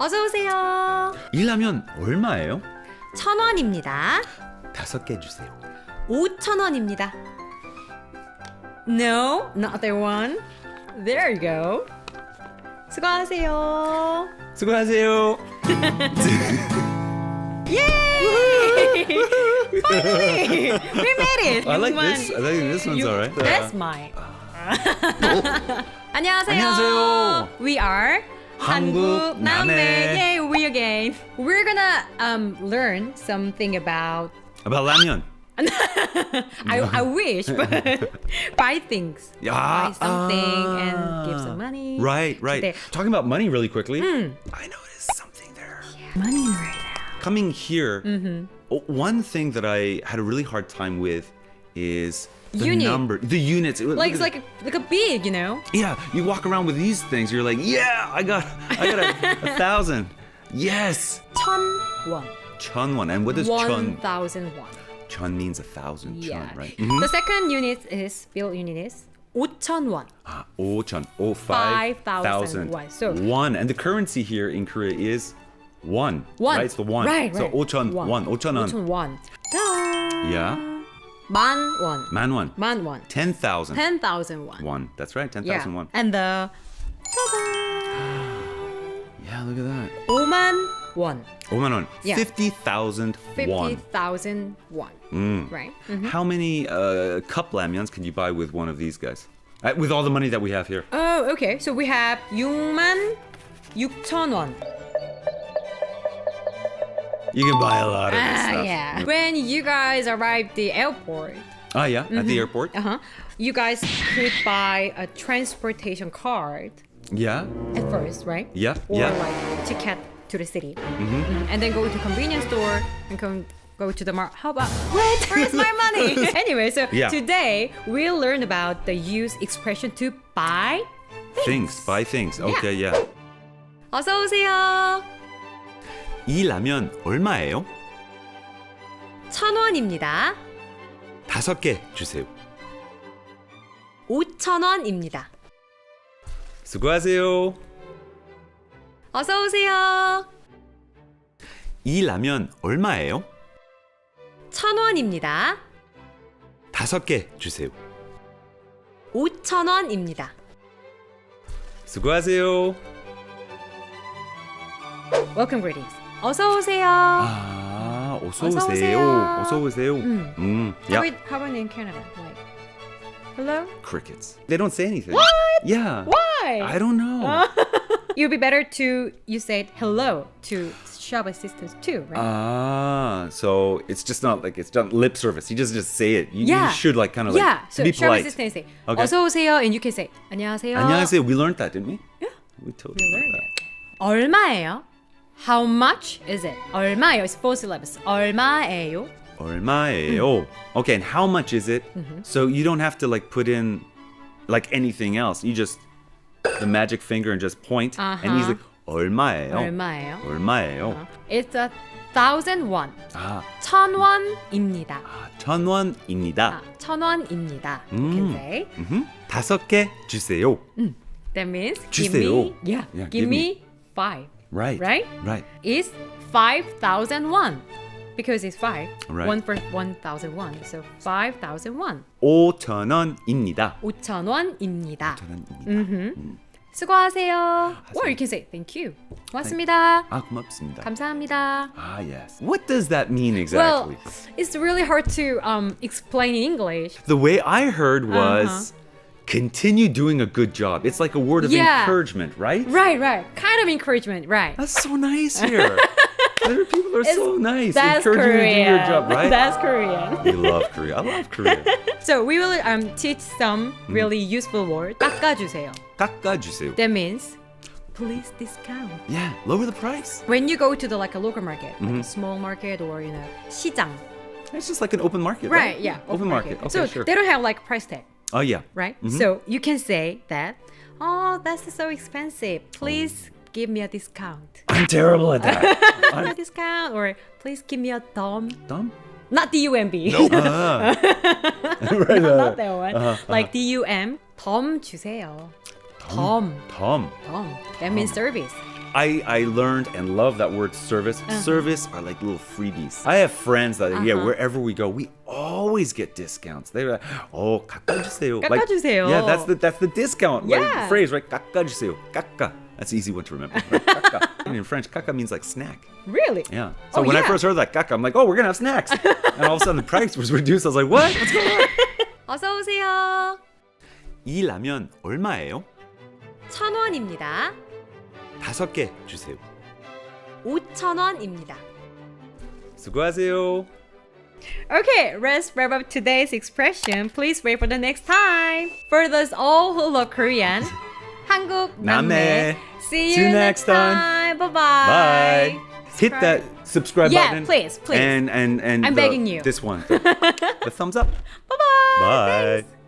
어서 오세요. 일라면 얼마예요? 1,000원입니다. 5개 주세요. 5,000원입니다. No, not that one. There you go. 수고하세요. 수고하세요. Yay! Finally, we made it. I like 육만- this. I think this one's alright. That's mine. 안녕하세요. 안녕하세요. We are 한국남매. Yay, we again. We're gonna learn something about. About 라면. I wish, but buy things. Buy something and give some money. Right. today. Talking about money really quickly. I noticed something there. Money right now. Coming here, one thing that I had a really hard time with is the Unit. number, the units. Like it's like a big, you know. Yeah, you walk around with these things. You're like, yeah, I got a 1,000. Yes. 1,000원. 1,000원. And what does 1,000 chun? won. Chun means 1,000. Yeah. Chun, right? The second unit is bill unit is 5,000원. 5,000. 5,000 5,000. won. So- one. And the currency here in Korea is won. Won. Right? It's the won. Right. So 5,000 won. 5,000원. 5,000원. Yeah. 10,000원. 만원. 10,000원. 10,000 10,000 won. won. That's right. 10,000 Yeah. won. And the Yeah, look at that. 5만 won. 5만 원. Yeah. 50,000 won. 50,000 won. Right? How many cup ramyuns can you buy with one of these guys? With all the money that we have here. Oh, okay. So we have 6만 6천 원. You can buy a lot of this stuff. Yeah. When you guys arrive at the airport, Oh, yeah, at the airport. you guys could buy a transportation card Yeah. at first, right? Yeah, Or yeah. like ticket to the city. And then go to convenience store and go to the market. How about, where's my money? Anyway, so Yeah. today we'll learn about the use expression to buy Things. Buy things. Okay, yeah. 어서 오세요. 이 라면 얼마예요? 1,000원입니다. 5개 주세요. 5,000원입니다. 수고하세요. 어서 오세요. 이 라면 얼마예요? 1,000원입니다. 5개 주세요. 5,000원입니다. 수고하세요. Welcome greetings. 어서 오세요. 아, 어서 어서 오세요. 오세요. 어서 오세요. How Yeah. about in Canada? Like, hello? Crickets. They don't say anything. What? Yeah. Why? I don't know. You'd be better you say hello to shop assistants too, right? So it's just not like it's not lip service. You just say it. You Yeah. should like kind of like Yeah. So be shop polite. assistants say Okay. 어서 오세요, and you can say 안녕하세요. 안녕하세요. We learned that, didn't we? Yeah. We totally You learned learned that. 얼마예요? How much is it? 얼마예요? It's four syllables. 얼마예요? 얼마예요? Okay, and how much is it? So you don't have to like put in like anything else. You just the magic finger and just point, and he's like 얼마예요? 얼마예요? 얼마예요? It's 1,000 won. 아, 1,000원입니다. 1,000원입니다. 1,000원입니다. You can say. 5개 주세요. That means 주세요. give me, Yeah, give me 5. Right. Right? Right. It's 5,000 won. Because it's 5. Right. 1 for 1,000 won. So 5,000 won. 5,000원입니다. 5,000원입니다. 5,000원입니다. 수고하세요. Or you can say thank you. 고맙습니다. 아, 고맙습니다. 감사합니다. Ah, yes. What does that mean exactly? Well, it's really hard to explain in English. The way I heard was continue doing a good job. It's like a word of Yeah. encouragement, right? Right. Kind of encouragement, right. That's so nice here. Other people are so nice. That's encouraging you to do Korean. your job, right? That's Korean. We love Korea. I love Korea. So we will teach some really useful words. 깎아주세요. 깎아주세요. That means please discount. Yeah, lower the price. When you go to the like a local market, like a small market or 시장. It's just like an open market, Right, right? yeah. Open market. Okay, so sure. they don't have like price tag, Oh, yeah. right? So you can say that, oh, that's so expensive. Please give me a discount. I'm terrible at that. A discount, or please give me a thumb. Dumb? Not DUMB. Right, Not that one. Like DUM. 덤 주세요. 덤. Tom. That means service. I learned and love that word service. Service are like little freebies. I have friends that wherever we go, we always get discounts. They're like, oh, 깎아주세요. 깎아주세요. Yeah, that's the discount Yeah. phrase, right? 깎아주세요. 깎아. That's an easy one to remember. Right? 깎아. And in French, 깎아 means like snack. Really? Yeah. So Oh, when I yeah. first heard that 깎아, I'm like, oh, we're gonna have snacks. And all of a sudden the price was reduced. I was like, what? What's going on? 어서 오세요. 이 라면 얼마예요? 1,000원입니다. 5개 주세요. 5,000원입니다. 수고하세요. Okay, let's wrap up today's expression. Please wait for the next time. For those all who love Korean, 한국남매. See you next time. Bye-bye. Bye. Hit that subscribe Yeah, button. please. And I'm begging you. This one. The thumbs up. Bye-bye. Bye. Thanks.